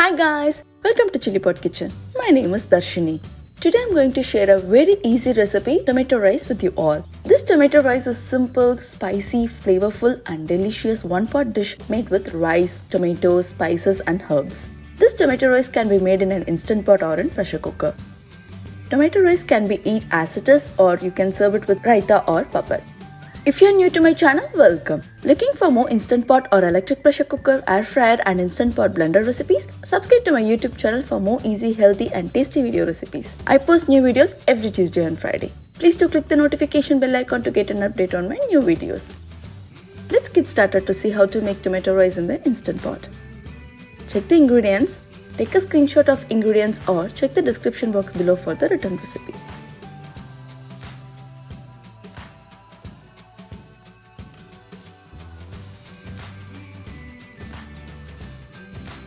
Hi guys, welcome to Chillipot kitchen. My name is Darshini. Today I'm going to share a very easy recipe, tomato rice with you all. This tomato rice is simple, spicy, flavorful and delicious one-pot dish made with rice, tomatoes, spices and herbs. This tomato rice can be made in an instant pot or in pressure cooker. Tomato rice can be eaten as it is or you can serve it with raita or papad. If you are new to my channel, welcome. Looking for more instant pot or electric pressure cooker, air fryer and instant pot blender recipes? Subscribe to my YouTube channel for more easy, healthy and tasty video recipes. I post new videos every Tuesday and Friday. Please do click the notification bell icon to get an update on my new videos. Let's get started to see how to make tomato rice in the instant pot. Check the ingredients, take a screenshot of ingredients or check the description box below for the written recipe.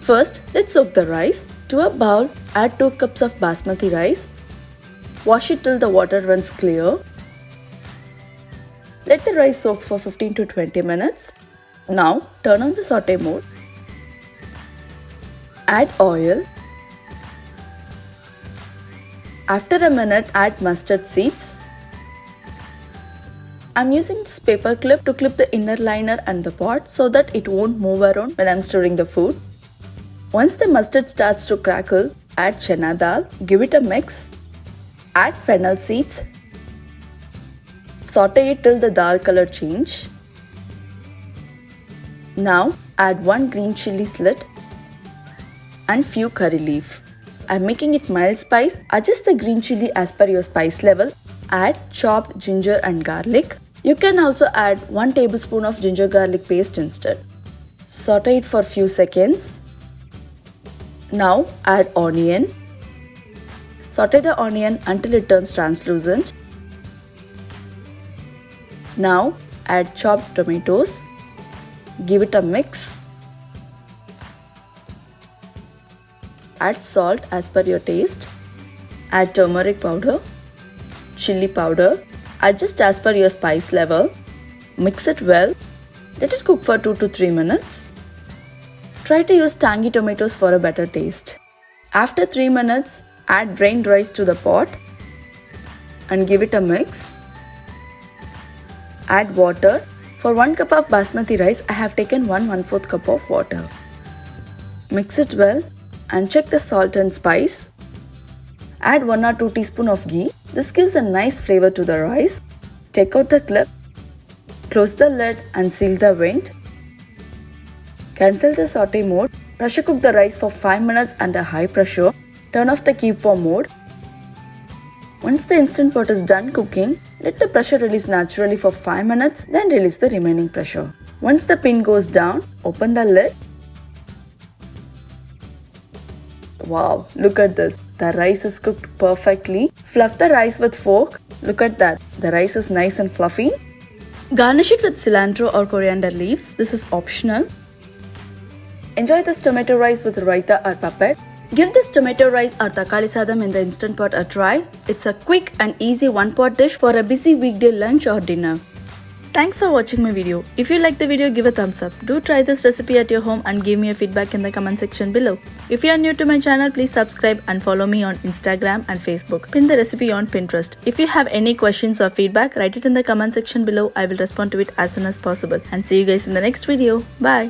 First, let's soak the rice. To a bowl, add 2 cups of basmati rice. Wash it till the water runs clear. Let the rice soak for 15 to 20 minutes. Now, turn on the saute mode. Add oil. After a minute, add mustard seeds. I'm using this paper clip to clip the inner liner and the pot so that it won't move around when I'm stirring the food. Once the mustard starts to crackle, add chana dal, give it a mix, add fennel seeds, saute it till the dal color change. Now add 1 green chilli slit and few curry leaf. I'm making it mild spice. Adjust the green chilli as per your spice level. Add chopped ginger and garlic. You can also add 1 tablespoon of ginger garlic paste instead. Saute it for few seconds. Now add onion. Saute the onion until it turns translucent. Now add chopped tomatoes. Give it a mix. Add salt as per your taste. Add turmeric powder, chili powder. Adjust as per your spice level. Mix it well. Let it cook for 2 to 3 minutes. Try to use tangy tomatoes for a better taste. After 3 minutes, add drained rice to the pot and give it a mix. Add water. For 1 cup of basmati rice, I have taken 1/4 cup of water. Mix it well and check the salt and spice. Add 1 or 2 teaspoons of ghee. This gives a nice flavor to the rice. Take out the clip. Close the lid and seal the vent. Cancel the saute mode. Pressure cook the rice for 5 minutes under high pressure. Turn off the keep warm mode. Once the instant pot is done cooking, let the pressure release naturally for 5 minutes, then release the remaining pressure. Once the pin goes down, open the lid. Wow, look at this. The rice is cooked perfectly. Fluff the rice with fork. Look at that. The rice is nice and fluffy. Garnish it with cilantro or coriander leaves. This is optional. Enjoy this tomato rice with raita or papad. Give this tomato rice or Thakali Saadam in the instant pot a try. It's a quick and easy one-pot dish for a busy weekday lunch or dinner. Thanks for watching my video. If you like the video, give a thumbs up. Do try this recipe at your home and give me a feedback in the comment section below. If you are new to my channel, please subscribe and follow me on Instagram and Facebook. Pin the recipe on Pinterest. If you have any questions or feedback, write it in the comment section below. I will respond to it as soon as possible. And see you guys in the next video. Bye.